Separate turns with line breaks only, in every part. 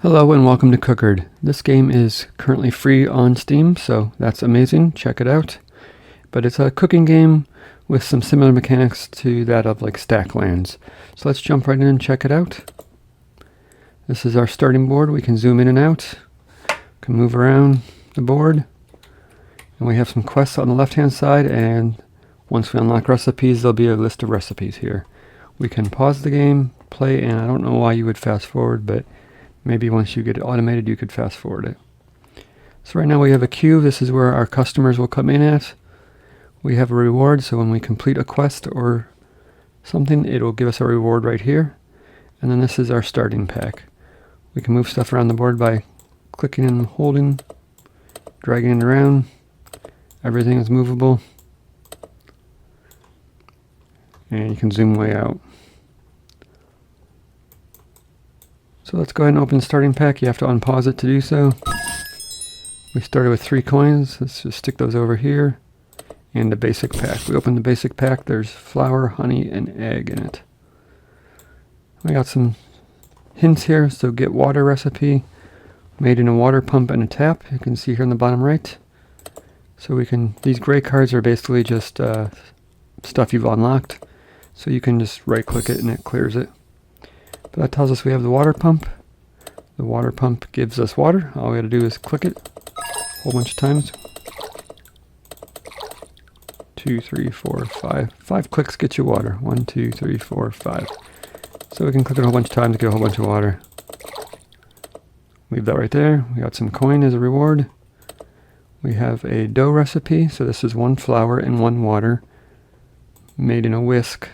Hello and welcome to Cookard. This game is currently free on Steam, so that's amazing. Check it out. But it's a cooking game with some similar mechanics to that of like Stacklands. So let's jump right in and check it out. This is our starting board. We can zoom in and out. Can move around the board. And we have some quests on the left-hand side, and once we unlock recipes, there'll be a list of recipes here. We can pause the game, play, and I don't know why you would fast forward, but maybe once you get it automated, you could fast forward it. So right now we have a queue. This is where our customers will come in at. We have a reward, so when we complete a quest or something, it'll give us a reward right here. And then this is our starting pack. We can move stuff around the board by clicking and holding, dragging it around. Everything is movable. And you can zoom way out. So let's go ahead and open the starting pack. You have to unpause it to do so. We started with 3 coins. Let's just stick those over here. And the basic pack. We open the basic pack. There's flour, honey, and egg in it. We got some hints here. So get water recipe. Made in a water pump and a tap. You can see here in the bottom right. So we can, these gray cards are basically just stuff you've unlocked. So you can just right click it and it clears it. But that tells us we have the water pump. The water pump gives us water. All we got to do is click it a whole bunch of times. 2, 3, 4, 5. 5 clicks get you water. 1, 2, 3, 4, 5. So we can click it a whole bunch of times to get a whole bunch of water. Leave that right there. We got some coin as a reward. We have a dough recipe. So this is 1 flour and 1 water made in a whisk.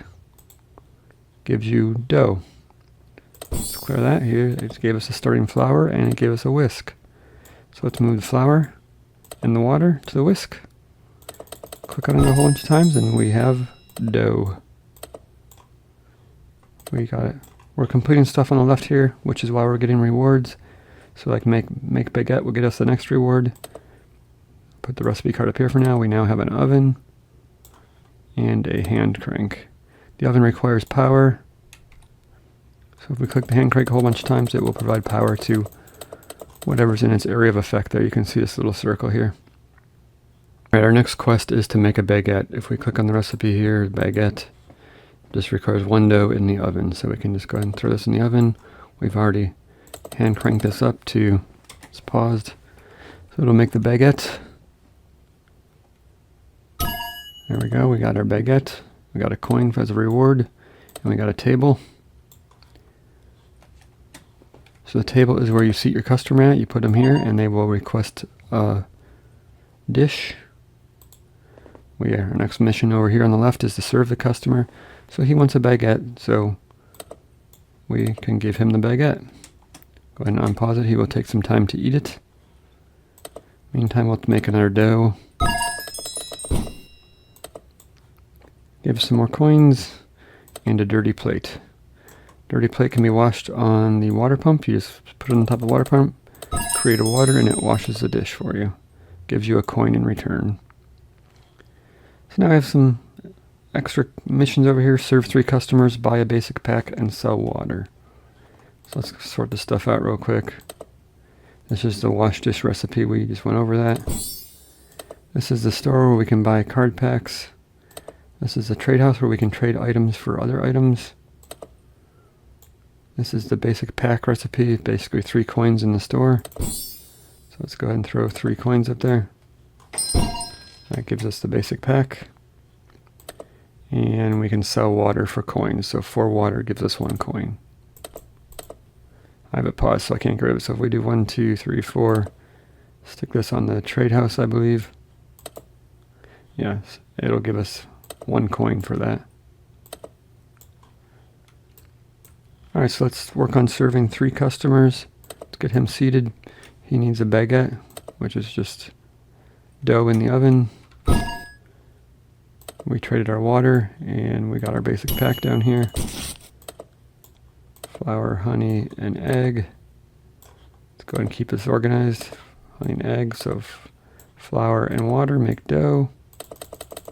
Gives you dough. Let's clear that here. It just gave us a starting flour and it gave us a whisk. So let's move the flour and the water to the whisk. Click on it a whole bunch of times and we have dough. We got it. We're completing stuff on the left here, which is why we're getting rewards. So like make baguette will get us the next reward. Put the recipe card up here for now. We now have an oven and a hand crank. The oven requires power. So if we click the hand crank a whole bunch of times, it will provide power to whatever's in its area of effect there. You can see this little circle here. Alright, our next quest is to make a baguette. If we click on the recipe here, baguette, this requires 1 dough in the oven. So we can just go ahead and throw this in the oven. We've already hand cranked this up to, it's paused. So it'll make the baguette. There we go, we got our baguette. We got a coin as a reward, and we got a table. So the table is where you seat your customer at. You put them here and they will request a dish. Our next mission over here on the left is to serve the customer. So he wants a baguette, so we can give him the baguette. Go ahead and unpause it. He will take some time to eat it. Meantime, we'll make another dough. Give some more coins and a dirty plate. Dirty plate can be washed on the water pump. You just put it on top of the water pump, create a water, and it washes the dish for you. Gives you a coin in return. So now I have some extra missions over here. Serve 3 customers, buy a basic pack, and sell water. So let's sort this stuff out real quick. This is the wash dish recipe. We just went over that. This is the store where we can buy card packs. This is the trade house where we can trade items for other items. This is the basic pack recipe, basically 3 coins in the store. So let's go ahead and throw 3 coins up there. That gives us the basic pack. And we can sell water for coins. So 4 water gives us 1 coin. I have it paused so I can't get rid of it. So if we do 1, 2, 3, 4, stick this on the trade house, I believe. Yes, it'll give us 1 coin for that. Alright, so let's work on serving 3 customers. Let's get him seated. He needs a baguette, which is just dough in the oven. We traded our water, and we got our basic pack down here. Flour, honey, and egg. Let's go ahead and keep this organized. Honey and egg, so flour and water make dough.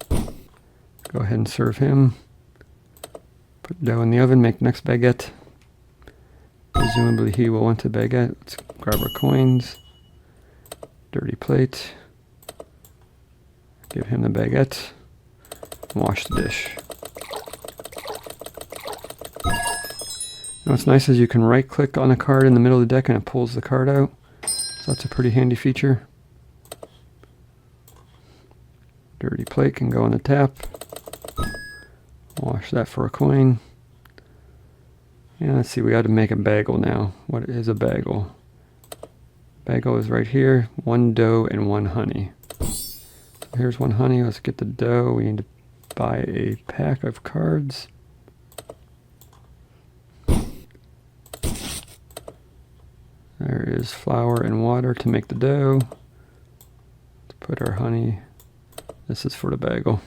Go ahead and serve him. Put dough in the oven, make next baguette. Presumably he will want a baguette. Let's grab our coins. Dirty plate. Give him the baguette. Wash the dish. Now what's nice is you can right click on a card in the middle of the deck and it pulls the card out. So that's a pretty handy feature. Dirty plate can go on the tap. Wash that for a coin. And let's see, we got to make a bagel now. What is a bagel? Bagel is right here. 1 dough and 1 honey. So here's 1 honey. Let's get the dough. We need to buy a pack of cards. There is flour and water to make the dough. Let's put our honey. This is for the bagel.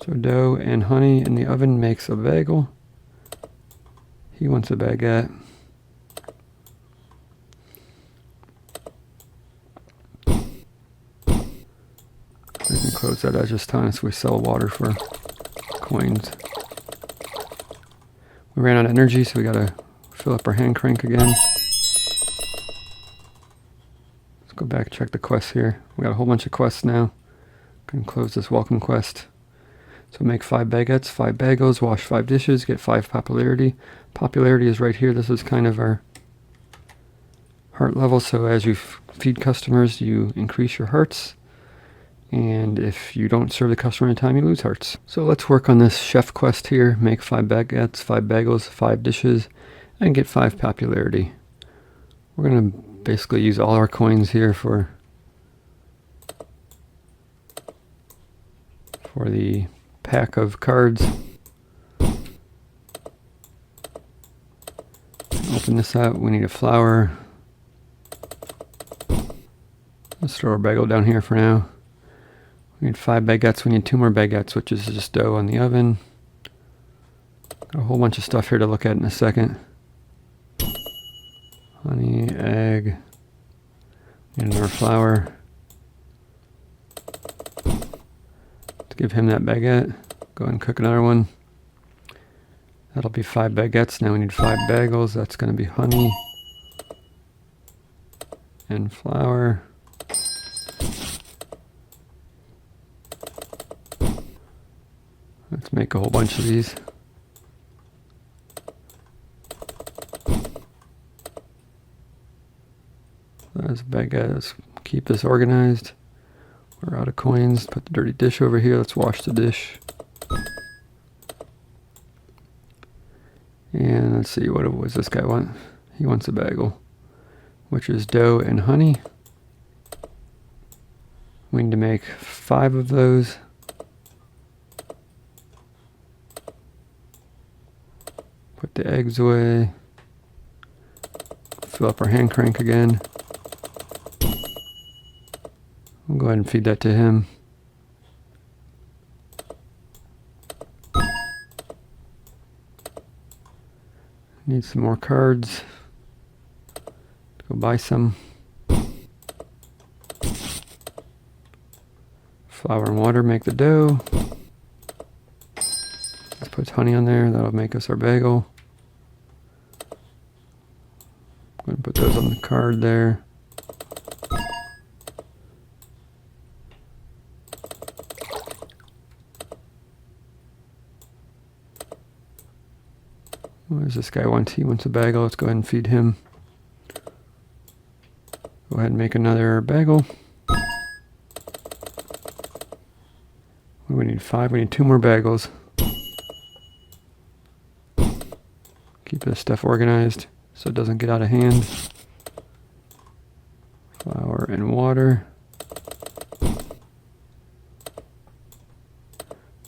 So dough and honey in the oven makes a bagel. He wants a baguette. We can close that as just time so we sell water for coins. We ran out of energy, so we gotta fill up our hand crank again. Let's go back and check the quests here. We got a whole bunch of quests now. Can close this welcome quest. So make 5 baguettes, 5 bagels, wash 5 dishes, get 5 popularity. Popularity is right here. This is kind of our heart level. So as you feed customers, you increase your hearts. And if you don't serve the customer in time, you lose hearts. So let's work on this chef quest here. Make 5 baguettes, 5 bagels, 5 dishes, and get 5 popularity. We're going to basically use all our coins here for the pack of cards. Open this up. We need a flour. Let's throw our bagel down here for now. We need 5 baguettes. We need 2 more baguettes, which is just dough on the oven. Got a whole bunch of stuff here to look at in a second. Honey, egg, and our flour. Let's give him that baguette. Go ahead and cook another one. That'll be 5 baguettes. Now we need 5 bagels. That's going to be honey and flour. Let's make a whole bunch of these. There's a baguette. Let's keep this organized. We're out of coins. Put the dirty dish over here. Let's wash the dish. And let's see, what does this guy want? He wants a bagel, which is dough and honey. We need to make 5 of those. Put the eggs away. Fill up our hand crank again. We'll go ahead and feed that to him. Need some more cards. Go buy some. Flour and water make the dough. Let's put honey on there. That'll make us our bagel. I'm going to put those on the card there. What does this guy want? He wants a bagel. Let's go ahead and feed him. Go ahead and make another bagel. We need 5. We need 2 more bagels. Keep this stuff organized so it doesn't get out of hand. Flour and water.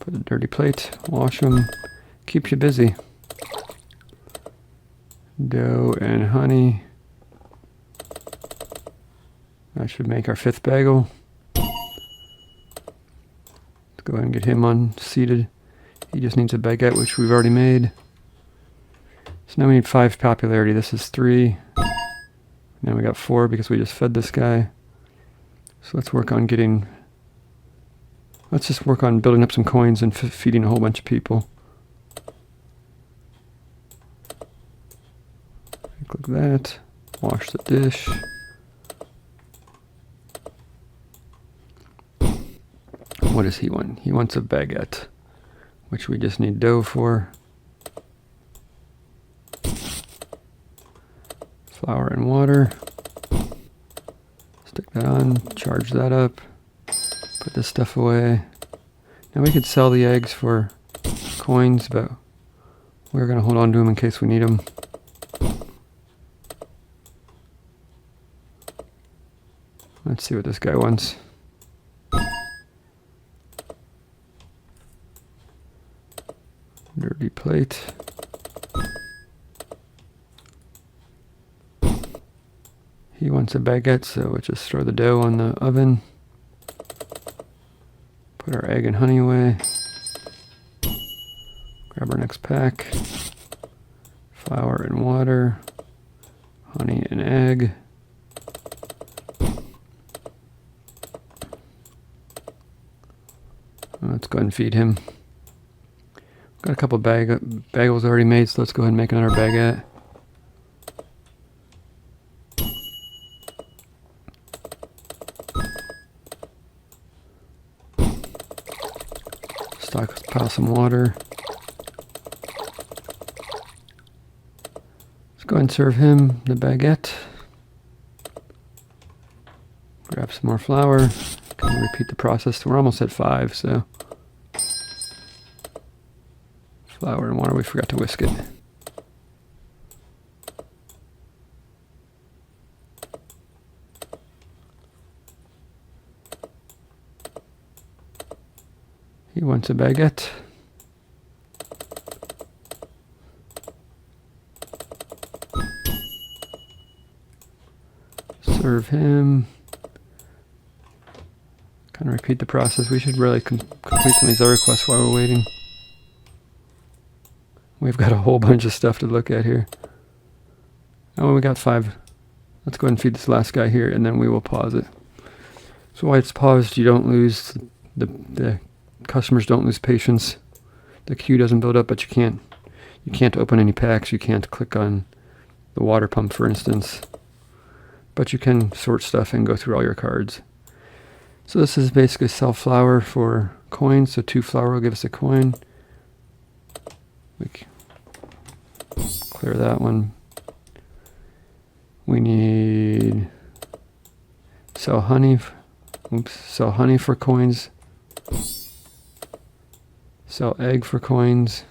Put a dirty plate. Wash them. Keeps you busy. Dough and honey. That should make our 5th bagel. Let's go ahead and get him seated. He just needs a baguette, which we've already made. So now we need 5 popularity. This is 3. Now we got 4 because we just fed this guy. So let's work on let's just work on building up some coins and feeding a whole bunch of people. Click that. Wash the dish. What does he want? He wants a baguette, which we just need dough for. Flour and water. Stick that on, charge that up, put this stuff away. Now we could sell the eggs for coins, but we're going to hold on to them in case we need them. Let's see what this guy wants. Dirty plate. He wants a baguette, so we'll just throw the dough on the oven. Put our egg and honey away. Grab our next pack. Flour and water. Honey and egg. Let's go ahead and feed him. Got a couple bagels already made, so let's go ahead and make another baguette. Stockpile some water. Let's go ahead and serve him the baguette. Grab some more flour. Kind of repeat the process. We're almost at 5, so. Flour and water, we forgot to whisk it. He wants a baguette. Serve him. Kind of repeat the process. We should really complete some of these other requests while we're waiting. We've got a whole bunch of stuff to look at here. Oh, we got 5. Let's go ahead and feed this last guy here, and then we will pause it. So while it's paused, you don't lose, the customers don't lose patience. The queue doesn't build up, but you can't open any packs. You can't click on the water pump, for instance. But you can sort stuff and go through all your cards. So this is basically sell flour for coins. So 2 flour will give us a coin. We clear that one. We need sell honey. Sell honey for coins. Sell egg for coins.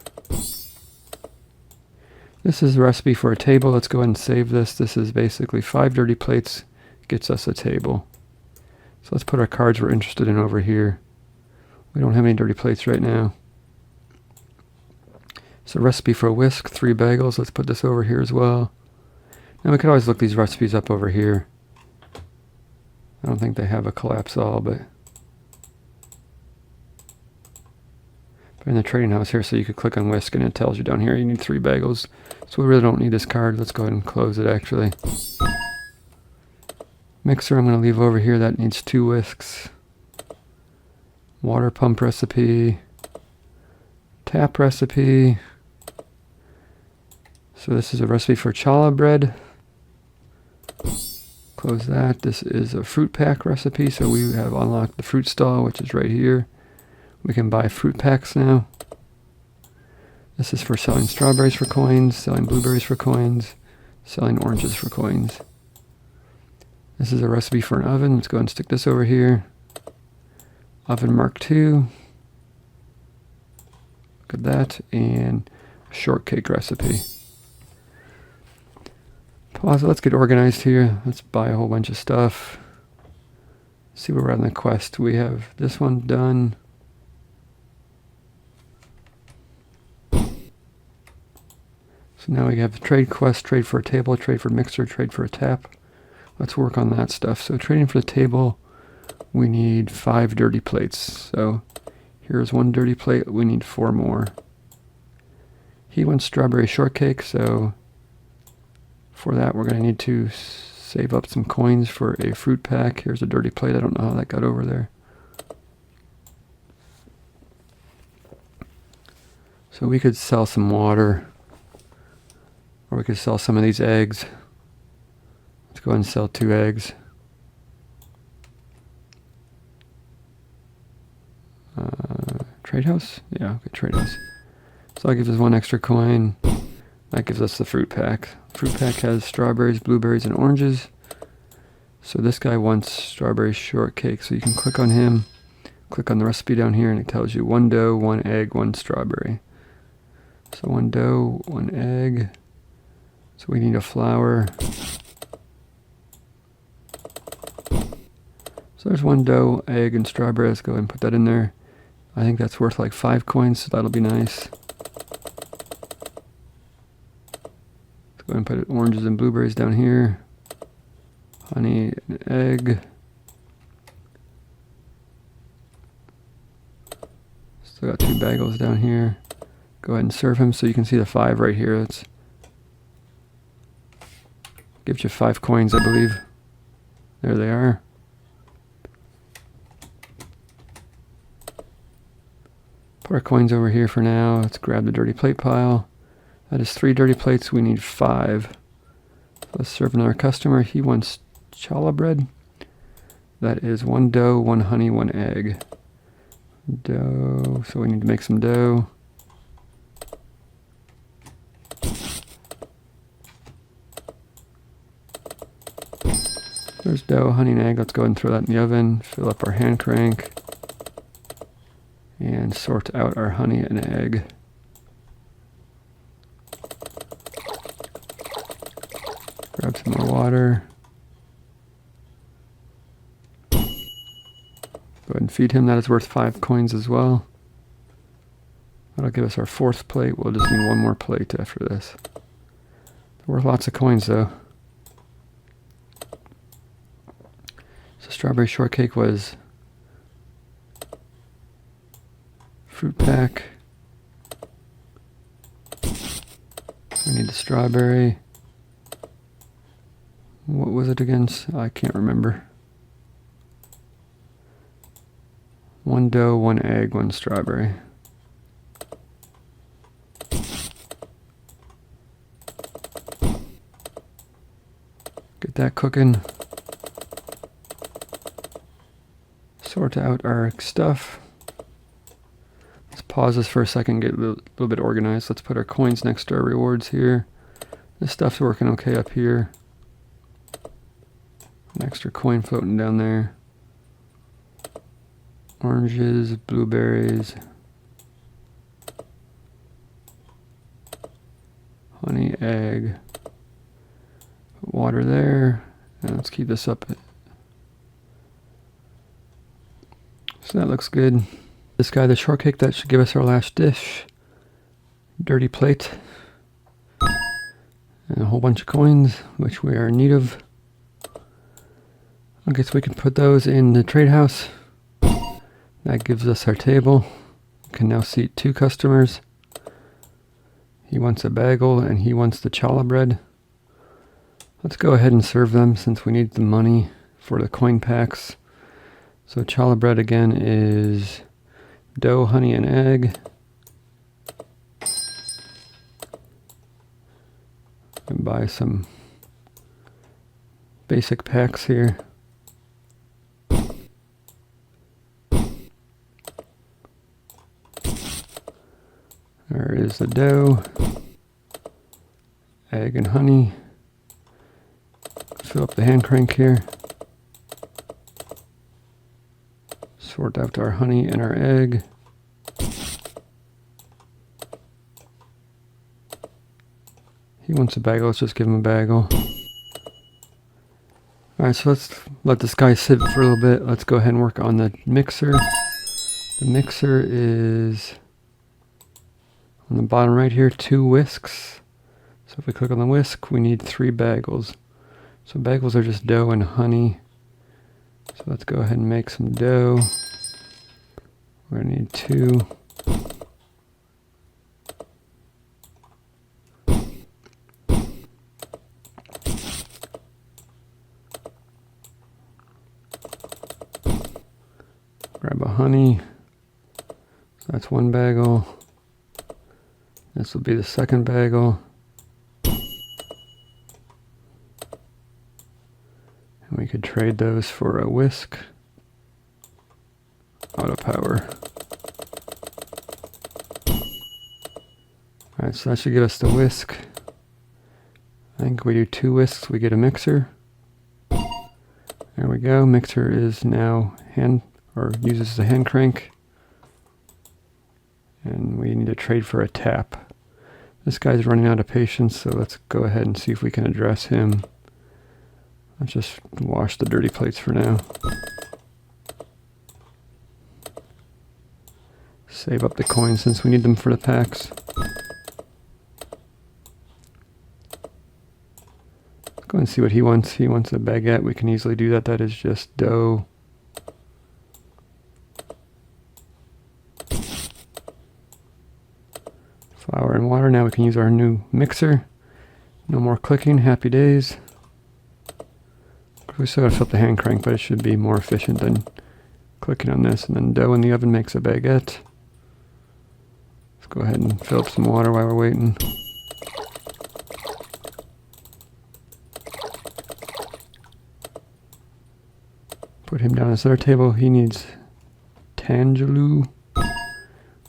This is a recipe for a table. Let's go ahead and save this. This is basically 5 dirty plates gets us a table. So let's put our cards we're interested in over here. We don't have any dirty plates right now. So recipe for a whisk, 3 bagels. Let's put this over here as well. Now we could always look these recipes up over here. I don't think they have a collapse all, but in the trading house here, so you could click on whisk and it tells you down here you need 3 bagels. So we really don't need this card. Let's go ahead and close it actually. Mixer I'm going to leave over here. That needs 2 whisks. Water pump recipe. Tap recipe. So this is a recipe for challah bread. Close that. This is a fruit pack recipe. So we have unlocked the fruit stall, which is right here. We can buy fruit packs now. This is for selling strawberries for coins, selling blueberries for coins, selling oranges for coins. This is a recipe for an oven. Let's go ahead and stick this over here. Oven Mark II. Look at that. And a shortcake recipe. Pause. Let's get organized here. Let's buy a whole bunch of stuff. See where we're at in the quest. We have this one done. So now we have trade quest, trade for a table, trade for a mixer, trade for a tap. Let's work on that stuff. So trading for the table, we need 5 dirty plates. So here's 1 dirty plate. We need 4 more. He wants strawberry shortcake, so for that we're going to need to save up some coins for a fruit pack. Here's a dirty plate. I don't know how that got over there. So we could sell some water. Or we could sell some of these eggs. Let's go ahead and sell 2 eggs. Trade house? Yeah, okay, trade house. So that gives us 1 extra coin. That gives us the fruit pack. Fruit pack has strawberries, blueberries, and oranges. So this guy wants strawberry shortcake. So you can click on him, click on the recipe down here, and it tells you 1 dough, 1 egg, 1 strawberry. So 1 dough, 1 egg. So we need a flour. So there's 1 dough, egg, and strawberry. Let's go ahead and put that in there. I think that's worth like 5 coins, so that'll be nice. Let's go ahead and put oranges and blueberries down here. Honey and egg. Still got 2 bagels down here. Go ahead and serve him so you can see the 5 right here. It's gives you 5 coins, I believe. There they are. Put our coins over here for now. Let's grab the dirty plate pile. That is 3 dirty plates. We need 5. Let's serve another customer. He wants challah bread. That is 1 dough, 1 honey, 1 egg. Dough. So we need to make some dough. There's dough, honey, and egg. Let's go ahead and throw that in the oven. Fill up our hand crank. And sort out our honey and egg. Grab some more water. Go ahead and feed him. That is worth 5 coins as well. That'll give us our 4th plate. We'll just need 1 more plate after this. They're worth lots of coins though. So strawberry shortcake was fruit pack. We need the strawberry. What was it again? I can't remember. 1 dough, 1 egg, 1 strawberry. Get that cooking. Sort out our stuff. Let's pause this for a second, get a little bit organized. Let's put our coins next to our rewards here. This stuff's working okay up here. An extra coin floating down there. Oranges, blueberries, honey, egg, put water there, and let's keep this up. So that looks good. This guy, the shortcake, that should give us our last dish. Dirty plate. And a whole bunch of coins, which we are in need of. Okay, so we can put those in the trade house. That gives us our table. We can now seat 2 customers. He wants a bagel and he wants the challah bread. Let's go ahead and serve them since we need the money for the coin packs. So challah bread again is dough, honey, and egg. And buy some basic packs here. There is the dough, egg and honey. Fill up the hand crank here. Sort out our honey and our egg. He wants a bagel, let's just give him a bagel. Alright, so let's let this guy sit for a little bit. Let's go ahead and work on the mixer. The mixer is on the bottom right here, 2 whisks. So if we click on the whisk, we need 3 bagels. So bagels are just dough and honey. So let's go ahead and make some dough. We're gonna need 2. Grab a honey. So that's 1 bagel. This will be the second bagel. And we could trade those for a whisk. Auto power. Alright, so that should give us the whisk. I think we do 2 whisks, we get a mixer. There we go. Mixer is now uses the hand crank. And we need to trade for a tap. This guy's running out of patience, so let's go ahead and see if we can address him. Let's just wash the dirty plates for now. Save up the coins since we need them for the packs. Let's go and see what he wants. He wants a baguette. We can easily do that. That is just dough. Flour and water. Now we can use our new mixer. No more clicking. Happy days. We still gotta flip the hand crank, but it should be more efficient than clicking on this. And then dough in the oven makes a baguette. Let's go ahead and fill up some water while we're waiting. Put him down on the center table. He needs Tangaloo,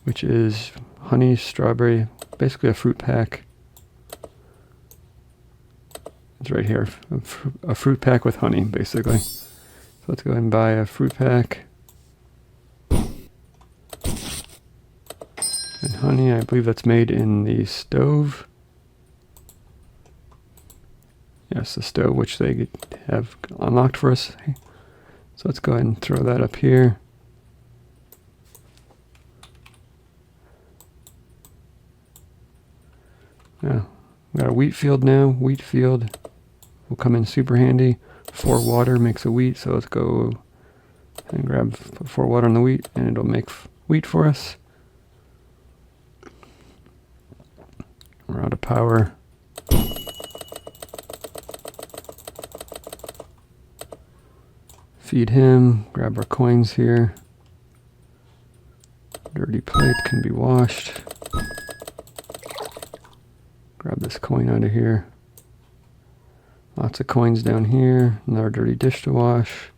which is honey, strawberry, basically a fruit pack. It's right here, a fruit pack with honey, basically. So let's go ahead and buy a fruit pack. And honey, I believe that's made in the stove. Yes, the stove, which they have unlocked for us. So let's go ahead and throw that up here. Now, we got a wheat field now. Wheat field will come in super handy. 4 water makes a wheat, so let's go and grab 4 water on the wheat, and it'll make wheat for us. We're out of power. Feed him, grab our coins here. Dirty plate can be washed. Grab this coin out of here. Lots of coins down here. Another dirty dish to wash.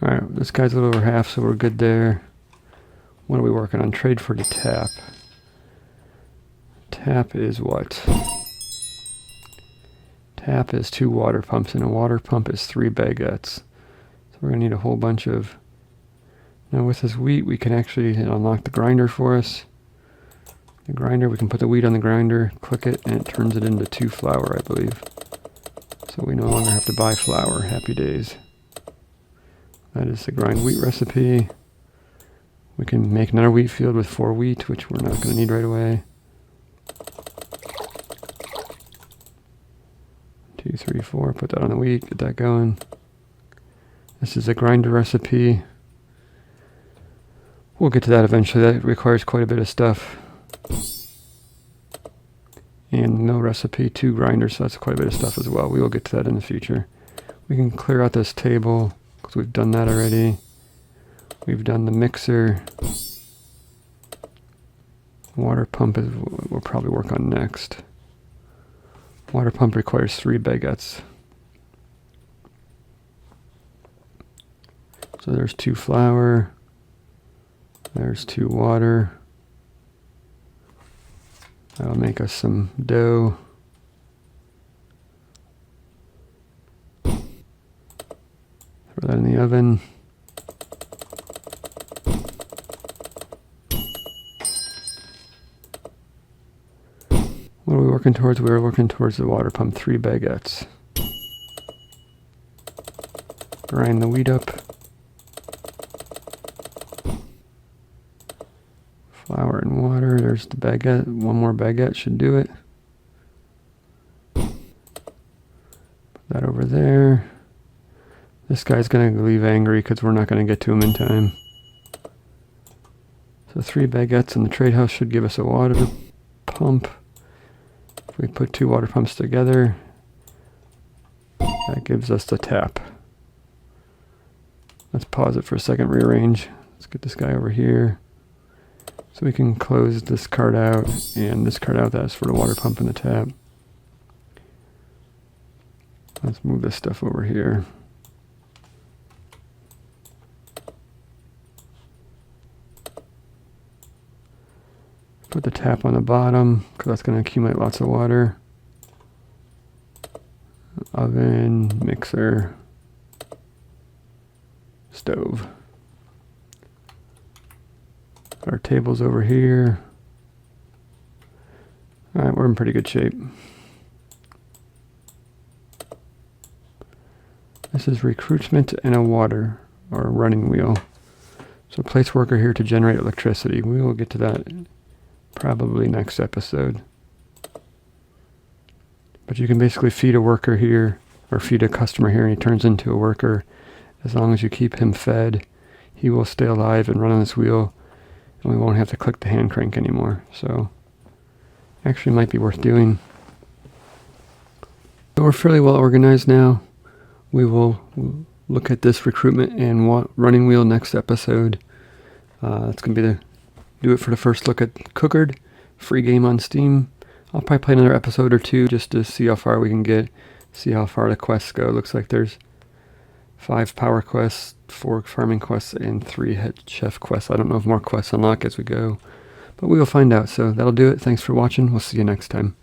Alright, this guy's a little over half, so we're good there. What are we working on? Trade for the tap. Tap is what? Tap is 2 water pumps, and a water pump is 3 baguettes. So we're going to need a whole bunch of... Now with this wheat, we can actually unlock the grinder for us. The grinder, we can put the wheat on the grinder, click it, and it turns it into 2 flour, I believe. So we no longer have to buy flour. Happy days. That is the grind wheat recipe. We can make another wheat field with 4 wheat, which we're not going to need right away. 2, 3, 4, put that on the wheat, get that going. This is a grinder recipe. We'll get to that eventually. That requires quite a bit of stuff. And no recipe, 2 grinders, so that's quite a bit of stuff as well. We will get to that in the future. We can clear out this table, because we've done that already. We've done the mixer. Water pump is what we'll probably work on next. Water pump requires 3 baguettes. So there's 2 flour. There's 2 water. That'll make us some dough. Throw that in the oven. What are we working towards? We are working towards the water pump, 3 baguettes. Grind the wheat up. Flour and water. There's the baguette. 1 more baguette should do it. Put that over there. This guy's going to leave angry because we're not going to get to him in time. So 3 baguettes in the trade house should give us a water pump. If we put 2 water pumps together, that gives us the tap. Let's pause it for a second, rearrange. Let's get this guy over here. So we can close this card out and this card out. That's for the water pump and the tap. Let's move this stuff over here. Put the tap on the bottom because that's going to accumulate lots of water. Oven, mixer, stove. Our table's over here. Alright, we're in pretty good shape. This is recruitment and a water or running wheel. So place worker here to generate electricity. We will get to that probably next episode. But you can basically feed a worker here or feed a customer here and he turns into a worker. As long as you keep him fed, he will stay alive and run on this wheel and we won't have to click the hand crank anymore. So actually might be worth doing. So we're fairly well organized now. We will look at this recruitment and running wheel next episode. That's going to be do it for the first look at Cookard, free game on Steam. I'll probably play another episode or two just to see how far we can get, see how far the quests go. Looks like there's 5 power quests, 4 farming quests, and 3 head chef quests. I don't know if more quests unlock as we go, but we will find out. So that'll do it. Thanks for watching. We'll see you next time.